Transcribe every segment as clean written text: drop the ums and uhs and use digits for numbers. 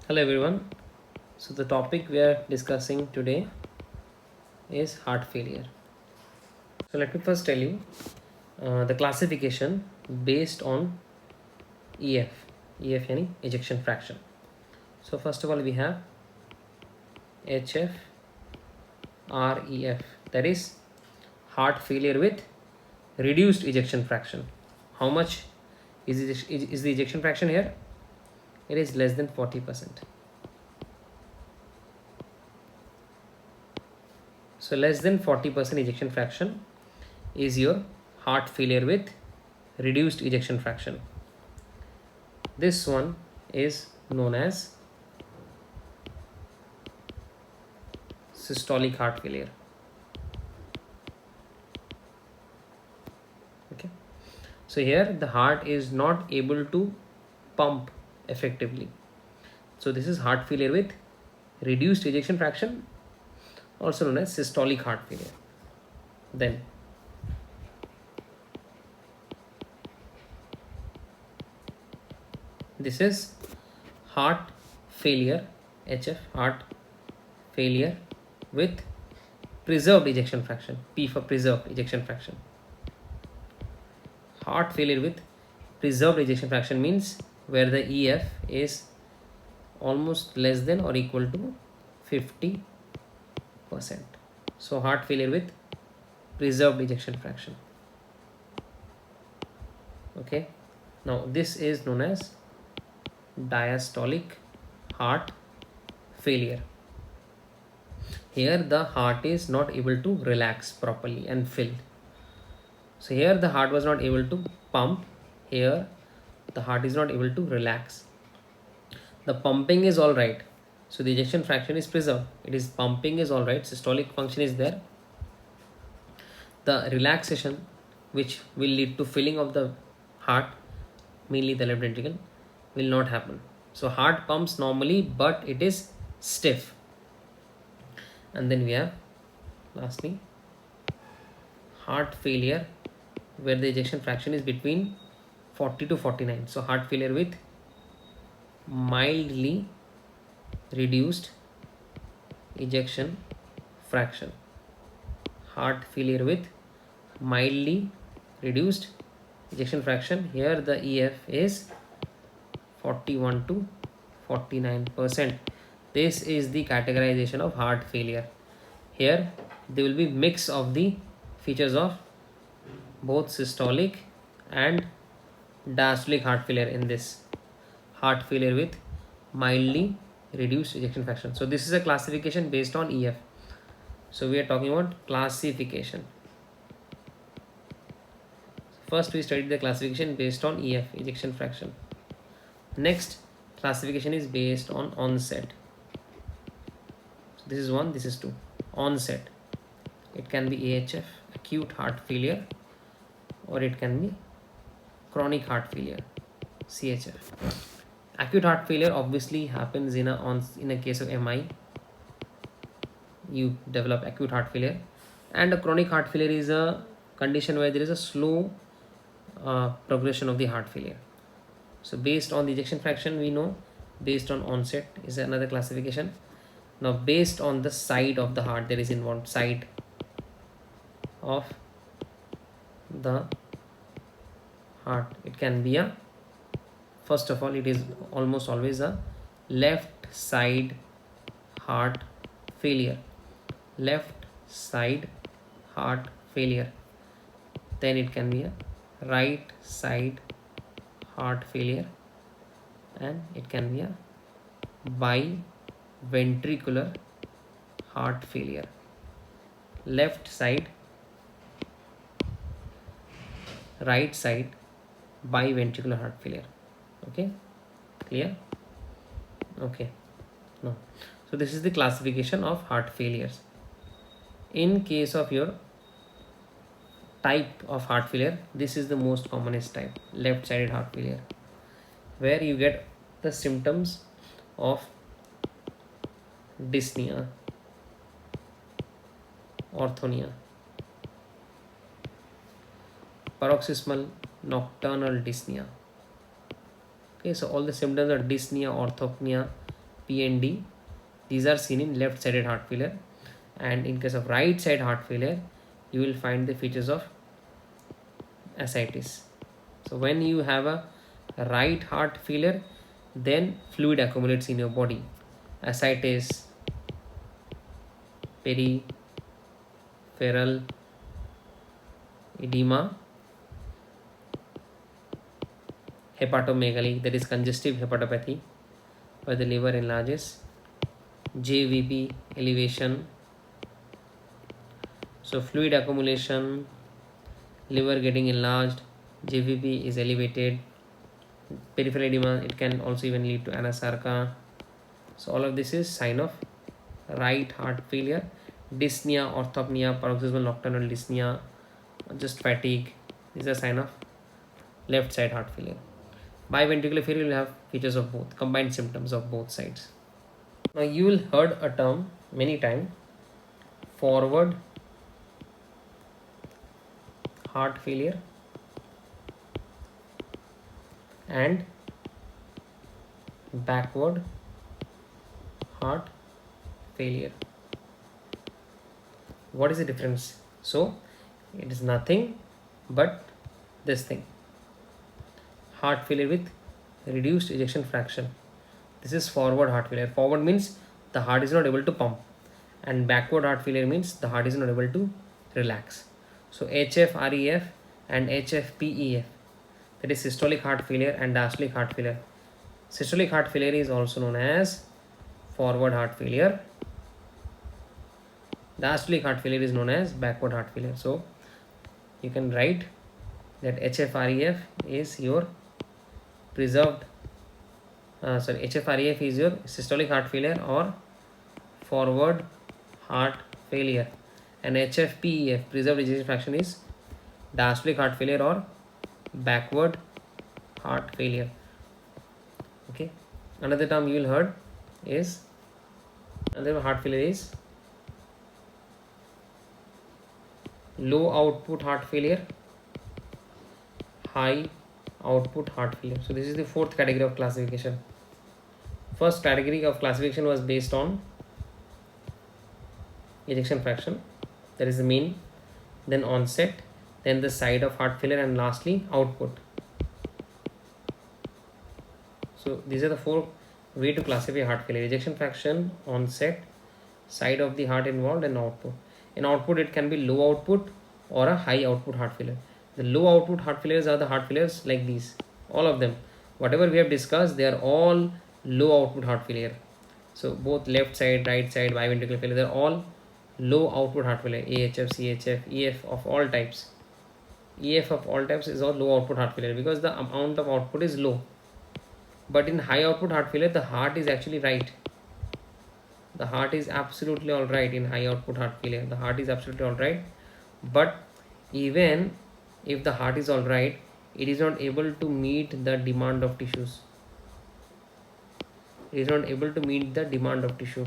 Hello everyone. So the topic we are discussing today is heart failure. So let me first tell you the classification based on EF. EF yani ejection fraction. So first of all we have HF, REF. That is heart failure with reduced ejection fraction. How much is the ejection fraction here? It is less than 40%. So less than 40% ejection fraction is your heart failure with reduced ejection fraction. This one is known as systolic heart failure. Okay, so here the heart is not able to pump effectively. So this is heart failure with reduced ejection fraction, also known as systolic heart failure. Then this is heart failure, HF, heart failure with preserved ejection fraction, P for preserved ejection fraction. Heart failure with preserved ejection fraction means where the EF is almost less than or equal to 50%. So heart failure with preserved ejection fraction. Okay, now this is known as diastolic heart failure. Here the heart is not able to relax properly and fill. So here the heart was not able to pump. Here the heart is not able to relax. The pumping is all right. So the ejection fraction is preserved. It is pumping is all right. Systolic function is there. The relaxation, which will lead to filling of the heart, mainly the left ventricle, will not happen. So heart pumps normally, but it is stiff. And then we have lastly heart failure where the ejection fraction is between 40 to 49. So heart failure with mildly reduced ejection fraction. Heart failure with mildly reduced ejection fraction. Here the EF is 41 to 49%. This is the categorization of heart failure. Here there will be mix of the features of both systolic and diastolic heart failure in this heart failure with mildly reduced ejection fraction. So this is a classification based on EF. So we are talking about classification. First we studied the classification based on EF, ejection fraction. Next classification is based on onset. So this is 1, this is 2. Onset, it can be AHF, acute heart failure, or it can be chronic heart failure, CHF. Acute heart failure obviously happens in a case of MI. You develop acute heart failure, and a chronic heart failure is a condition where there is a slow progression of the heart failure. So based on the ejection fraction we know, based on onset is another classification. Now based on the side of the heart there is involved, side of the heart, it can be a, first of all it is almost always a left side heart failure, left side heart failure. Then it can be a right side heart failure, and it can be a biventricular heart failure. Left side, right side biventricular heart failure. Okay, clear? Okay, no. So this is the classification of heart failures. In case of your type of heart failure, this is the most commonest type, left sided heart failure, where you get the symptoms of dyspnea, orthonia, paroxysmal nocturnal dyspnea. Okay, so all the symptoms are dyspnea, orthopnea, P and D, these are seen in left sided heart failure. And in case of right side heart failure, you will find the features of ascites. So when you have a right heart failure, then fluid accumulates in your body. Ascites, peripheral edema, hepatomegaly, that is congestive hepatopathy, where the liver enlarges, JVP elevation, so fluid accumulation, liver getting enlarged, JVP is elevated, peripheral edema, it can also even lead to anasarca. So all of this is sign of right heart failure. Dyspnea, orthopnea, paroxysmal nocturnal dyspnea, just fatigue, is a sign of left side heart failure. Biventricular failure will have features of both, combined symptoms of both sides. Now you will heard a term many times, forward heart failure and backward heart failure. What is the difference? So it is nothing but this thing, heart failure with reduced ejection fraction. This is forward heart failure. Forward means the heart is not able to pump, and backward heart failure means the heart is not able to relax. So HFrEF and HFpEF, that is systolic heart failure and diastolic heart failure. Systolic heart failure is also known as forward heart failure. Diastolic heart failure is known as backward heart failure. So you can write that HFrEF is your preserved HFrEF is your systolic heart failure or forward heart failure, and HFpEF, preserved ejection fraction, is diastolic heart failure or backward heart failure. Okay, another term you will heard is, another heart failure is low output heart failure, high output heart failure. So this is the fourth category of classification. First category of classification was based on ejection fraction, that is the mean, then onset, then the site of heart failure, and lastly output. So these are the four ways to classify heart failure: ejection fraction, onset, side of the heart involved, and output. In output, it can be low output or a high output heart failure. The low output heart failures are the heart failures like these. All of them, whatever we have discussed, they are all low output heart failure. So both left side, right side, biventricular failure, they are all low output heart failure. AHF, CHF, EF of all types. EF of all types is all low output heart failure because the amount of output is low. But in high output heart failure, the heart is actually right. The heart is absolutely all right in high output heart failure. The heart is absolutely all right. But even if the heart is all right, it is not able to meet the demand of tissues. It is not able to meet the demand of tissue.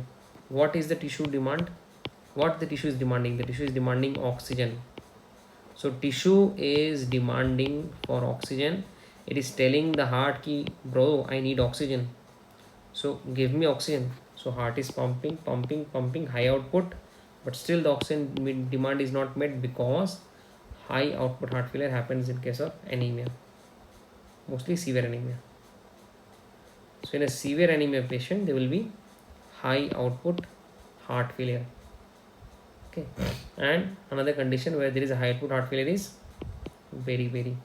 What is the tissue demand? What the tissue is demanding? The tissue is demanding oxygen. So tissue is demanding for oxygen. It is telling the heart ki, bro, I need oxygen. So give me oxygen. So heart is pumping, high output, but still the oxygen demand is not met because high output heart failure happens in case of anemia, mostly severe anemia. So in a severe anemia patient, there will be high output heart failure. Okay, and another condition where there is a high output heart failure is beriberi.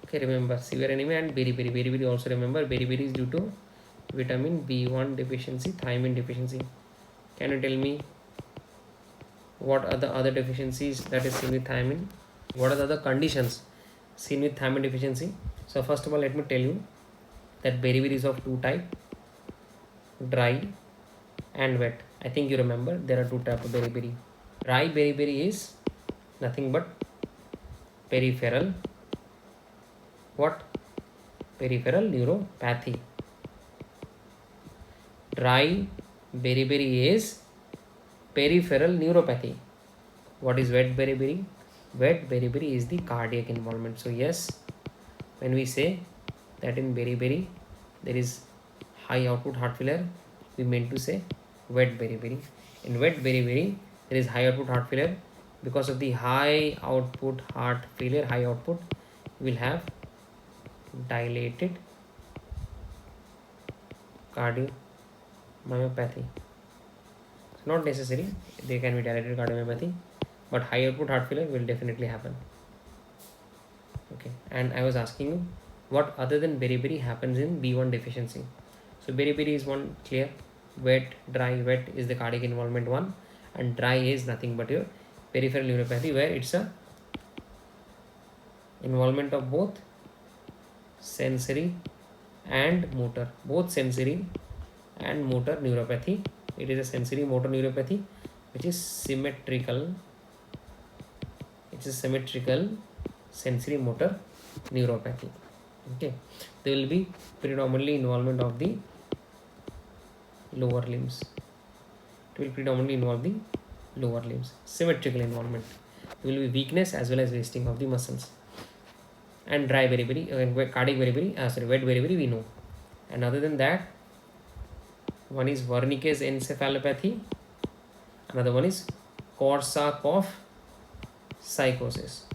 Okay, remember severe anemia and beriberi. Beriberi also remember, beriberi is due to vitamin B1 deficiency, thiamine deficiency. Can you tell me what are the other deficiencies that is seen with thiamine? What are the other conditions seen with thiamine deficiency? So first of all, let me tell you that beriberi is of two types, dry and wet. I think you remember there are two types of beriberi. Dry beriberi is nothing but peripheral, what? Peripheral neuropathy. Dry beriberi is peripheral neuropathy. What is wet beriberi? Wet beriberi is the cardiac involvement. So yes, when we say that in beriberi there is high output heart failure, we meant to say wet beriberi. In wet beriberi, there is high output heart failure. Because of the high output heart failure, high output, we will have dilated cardiomyopathy. It's not necessary, they can be dilated cardiomyopathy, but high output heart failure will definitely happen. Okay, and I was asking you what other than beriberi happens in B1 deficiency. So beriberi is one clear, wet, dry. Wet is the cardiac involvement one, and dry is nothing but your peripheral neuropathy, where it's a involvement of both sensory and motor, both sensory and motor neuropathy. It is a sensory motor neuropathy which is symmetrical. It's a symmetrical sensory motor neuropathy. Okay, there will be predominantly involvement of the lower limbs. It will predominantly involve the lower limbs, symmetrical involvement. There will be weakness as well as wasting of the muscles. And dry beriberi, cardiac beriberi, wet beriberi we know. And other than that, one is Wernicke's encephalopathy, another one is Korsakoff psychosis.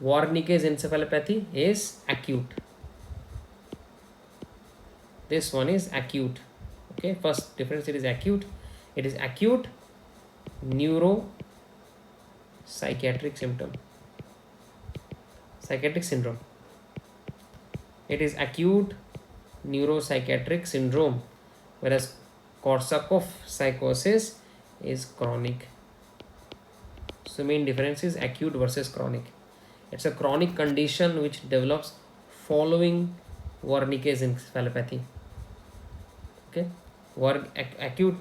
Wernicke's encephalopathy is acute. This one is acute. Okay, first difference, it is acute. It is acute neuropsychiatric symptom, psychiatric syndrome. It is acute neuropsychiatric syndrome, whereas Korsakoff psychosis is chronic. So main difference is acute versus chronic. It's a chronic condition which develops following Wernicke's encephalopathy. Okay, acute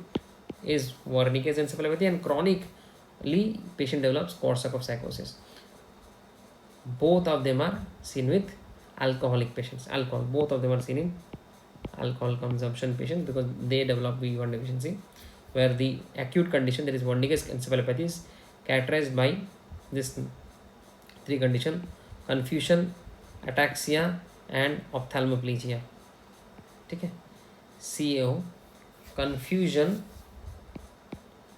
is Wernicke's encephalopathy, and chronically patient develops Korsakoff psychosis. Both of them are seen with alcoholic patients. Both of them are seen in alcohol consumption patients because they develop B1 deficiency, where the acute condition, that is Wernicke's encephalopathy, is characterized by this three conditions: confusion, ataxia and ophthalmoplegia. Okay, CAO, confusion,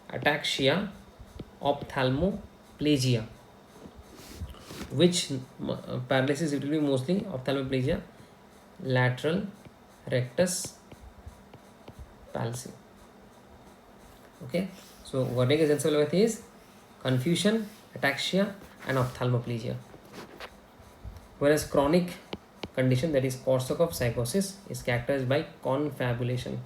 ataxia, ophthalmoplegia. Which paralysis it will be? Mostly ophthalmoplegia, lateral rectus palsy. Okay, so Wernicke's encephalopathy is confusion, ataxia and ophthalmoplegia, whereas chronic condition, that is Korsakoff psychosis, is characterized by confabulation.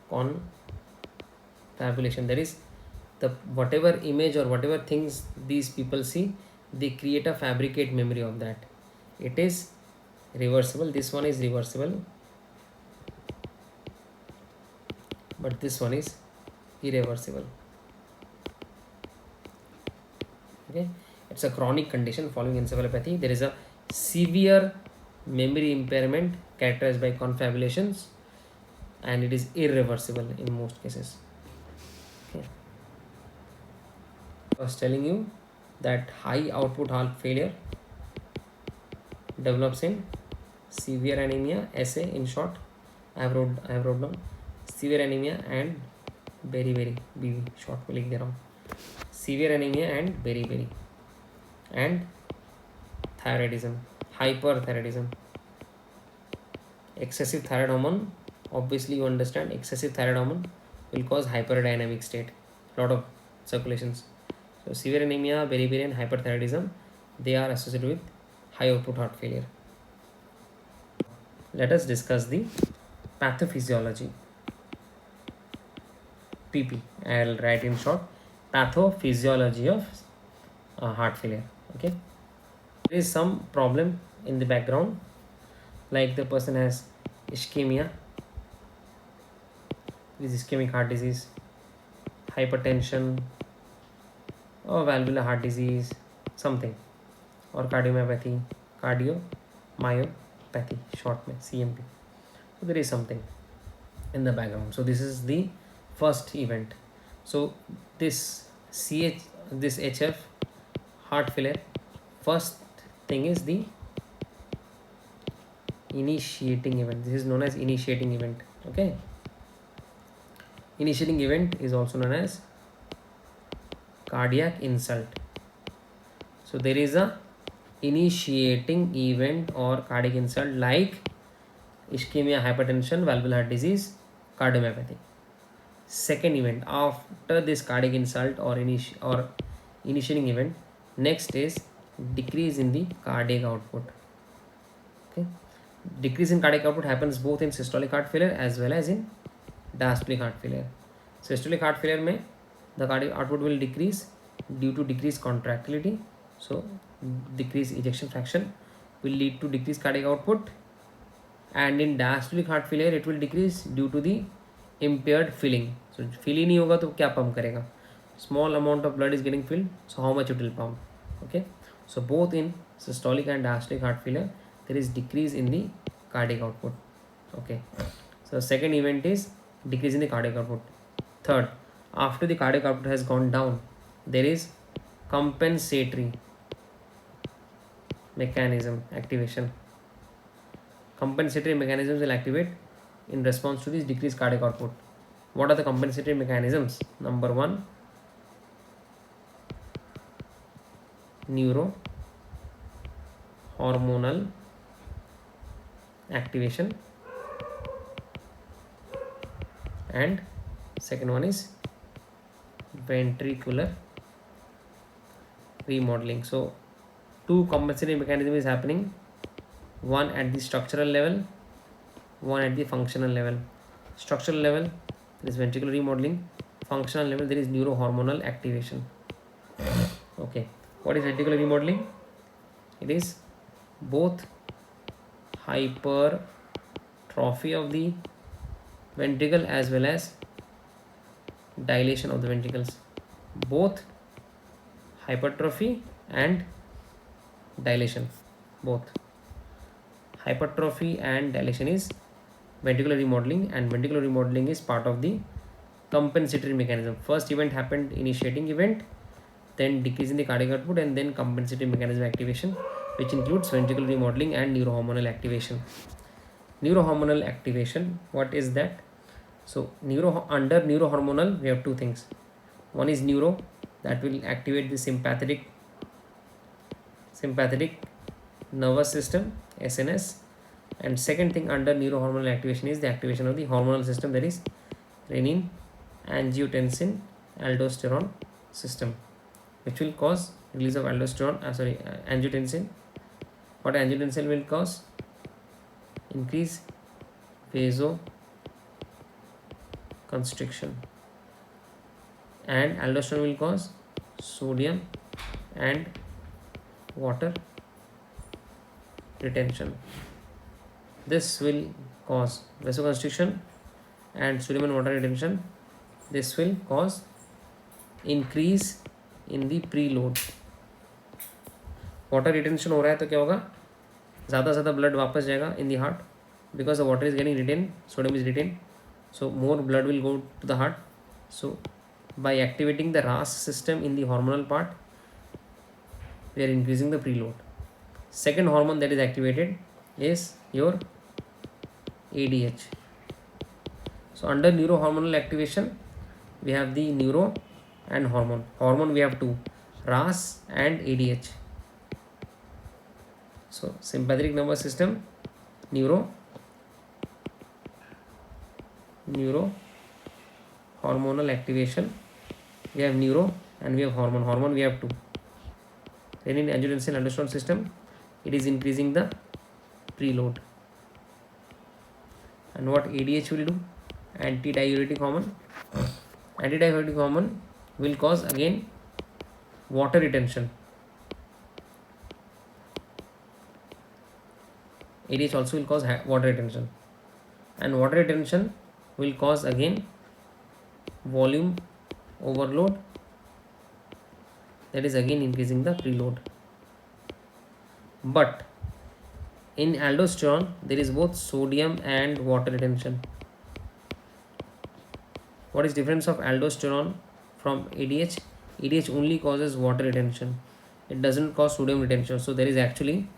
Confabulation, that is the whatever image or whatever things these people see, they create a fabricate memory of that. It is reversible. This one is reversible, but this one is irreversible. Okay, it's a chronic condition following encephalopathy. There is a severe memory impairment characterized by confabulations, and it is irreversible in most cases. Okay, I was telling you that high output heart failure develops in severe anemia, SA in short. I have wrote down severe anemia and beriberi, BB short में लिख दे रहा हूँ. Severe anemia and beriberi, and thyroidism, hyperthyroidism, excessive thyroid hormone. Obviously you understand, excessive thyroid hormone will cause hyperdynamic state, lot of circulations. So severe anemia, beriberi and hyperthyroidism, they are associated with high output heart failure. Let us discuss the pathophysiology. PP, I'll write in short, pathophysiology of heart failure. Okay, there is some problem in the background, like the person has ischemia, this ischemic heart disease, hypertension, or valvular heart disease, something, or cardiomyopathy, short में CMP. So there is something in the background. So this is the first event. So this HF heart failure, first thing is the initiating event. This is known as initiating event. Okay, initiating event is also known as cardiac insult. So there is a initiating event or cardiac insult like ischemia, hypertension, valvular heart disease, cardiomyopathy. Second event after this cardiac insult or initiating event, next is decrease in the cardiac output. Okay, decrease in cardiac output happens both in systolic heart failure as well as in diastolic heart failure. Systolic heart failure में the cardiac output will decrease due to decreased contractility. So decreased ejection fraction will lead to decreased cardiac output, and in diastolic heart failure it will decrease due to the impaired filling. So fill ही नहीं होगा तो क्या pump करेगा? Small amount of blood is getting filled, so how much it will pump? Okay, so both in systolic and diastolic heart failure there is decrease in the cardiac output. Okay, so second event is decrease in the cardiac output. Third, after the cardiac output has gone down, there is compensatory mechanism activation. Compensatory mechanisms will activate in response to this decreased cardiac output. What are the compensatory mechanisms? Number one, neurohormonal activation, and second one is ventricular remodeling. So two compensatory mechanism is happening, one at the structural level, one at the functional level. Structural level there is ventricular remodeling, functional level there is neurohormonal activation. Okay, what is ventricular remodeling? It is both hypertrophy of the ventricle as well as dilation of the ventricles. Both hypertrophy and dilation, both hypertrophy and dilation is ventricular remodeling, and ventricular remodeling is part of the compensatory mechanism. First event happened, initiating event, then decrease in the cardiac output, and then compensatory mechanism activation, which includes ventricular remodeling and neurohormonal activation. Neurohormonal activation, what is that? So under neurohormonal we have two things. One is neuro, that will activate the sympathetic nervous system, SNS, and second thing under neurohormonal activation is the activation of the hormonal system, that is renin, angiotensin, aldosterone system, which will cause release of angiotensin. What angiotensin will cause? Increase vasoconstriction, and aldosterone will cause sodium and water retention. This will cause vasoconstriction and sodium and water retention. This will cause increase in the preload. Water retention हो रहा है तो क्या होगा? ज़्यादा से ज़्यादा blood वापस जाएगा in the heart, because the water is getting retained, sodium is retained, so more blood will go to the heart. So by activating the RAS system in the hormonal part, we are increasing the preload. Second hormone that is activated is your ADH. So under neurohormonal activation we have the neuro and hormone. Hormone we have two, RAS and ADH. So sympathetic nervous system, neurohormonal activation, we have neuro and we have hormone. Hormone we have two, renin, angiotensin, aldosterone system. It is increasing the preload. And what ADH will do? Antidiuretic hormone. Antidiuretic hormone will cause again water retention. ADH also will cause water retention, and water retention will cause again volume overload, that is again increasing the preload. But in aldosterone there is both sodium and water retention. What is difference of aldosterone from ADH? ADH only causes water retention, it doesn't cause sodium retention. So there is actually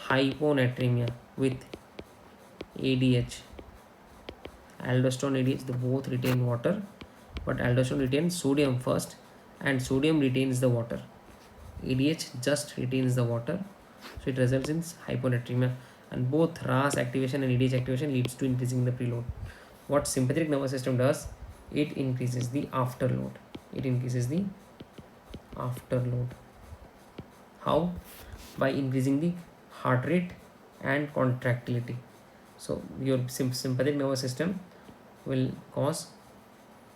hyponatremia with ADH, aldosterone, ADH, they both retain water, but aldosterone retains sodium first, and sodium retains the water. ADH just retains the water, so it results in hyponatremia. And both RAS activation and ADH activation leads to increasing the preload. What sympathetic nervous system does, it increases the afterload. It increases the afterload. How? By increasing the heart rate and contractility. So your sympathetic nervous system will cause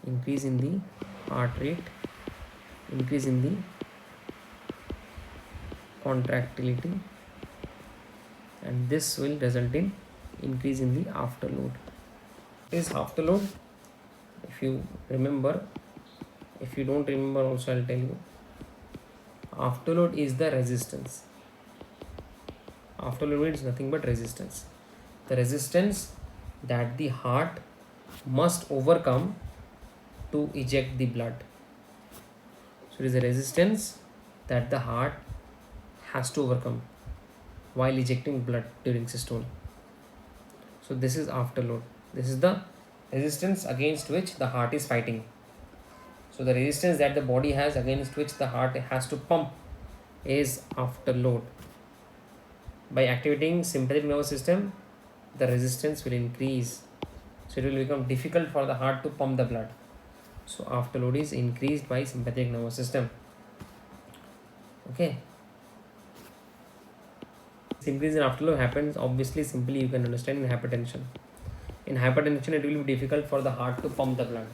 increase in the heart rate, increase in the contractility, and this will result in increase in the afterload. What is afterload? If you remember, if you don't remember also I'll tell you. Afterload is the resistance. Afterload means nothing but resistance. The resistance that the heart must overcome to eject the blood. So it is a resistance that the heart has to overcome while ejecting blood during systole. So this is afterload. This is the resistance against which the heart is fighting. So the resistance that the body has against which the heart has to pump is afterload. By activating sympathetic nervous system, the resistance will increase. So it will become difficult for the heart to pump the blood. So afterload is increased by sympathetic nervous system. Okay. This increase in afterload happens obviously simply you can understand in hypertension. In hypertension it will be difficult for the heart to pump the blood.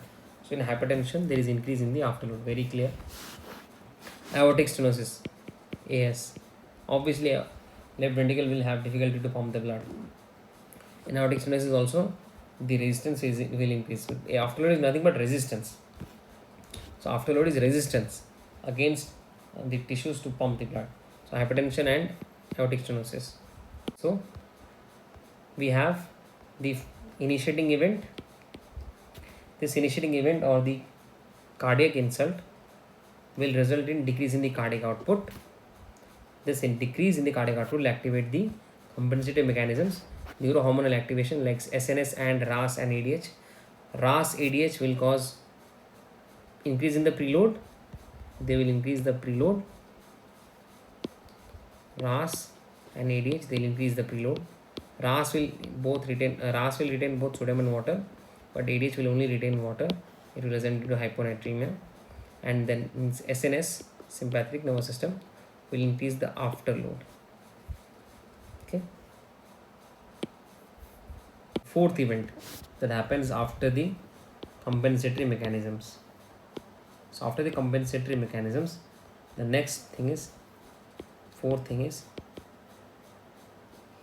So in hypertension there is increase in the afterload. Very clear. Aortic stenosis, AS. Obviously left ventricle will have difficulty to pump the blood. In aortic stenosis also the resistance will increase. Afterload is nothing but resistance. So afterload is resistance against the tissues to pump the blood. So hypertension and aortic stenosis. So we have the initiating event. This initiating event or the cardiac insult will result in decrease in the cardiac output. This decrease in the cardiac output will activate the compensative mechanisms, neurohormonal activation like SNS and RAS and ADH. RAS ADH will cause increase in the preload. They will increase the preload. RAS and ADH, they will increase the preload. RAS will retain both sodium and water, but ADH will only retain water. It will result into hyponatremia. And then SNS, sympathetic nervous system, will increase the afterload. Okay. Fourth event that happens after the compensatory mechanisms. So after the compensatory mechanisms, the next thing is, fourth thing is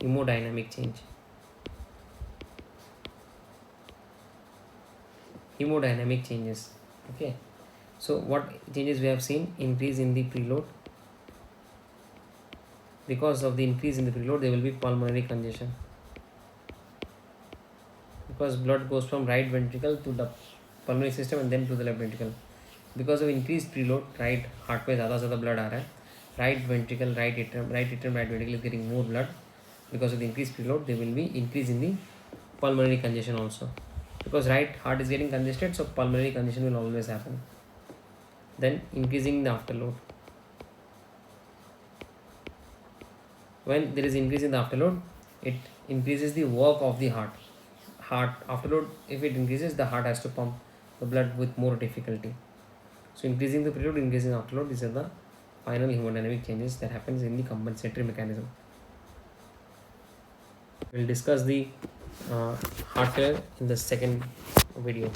hemodynamic change. Hemodynamic changes. Okay. So what changes we have seen? Increase in the preload. Because of the increase in the preload, there will be pulmonary congestion. Because blood goes from right ventricle to the pulmonary system and then to the left ventricle. Because of increased preload, right heart में ज़्यादा blood आ रहा है. Right ventricle, right atrium, right ventricle is getting more blood. Because of the increased preload, there will be increase in the pulmonary congestion also. Because right heart is getting congested, so pulmonary congestion will always happen. Then increasing the afterload. When there is increase in the afterload, it increases the work of the heart. Afterload, if it increases, the heart has to pump the blood with more difficulty. So increasing the preload, increasing the afterload, these are the final hemodynamic changes that happens in the compensatory mechanism. We'll discuss the heart failure in the second video.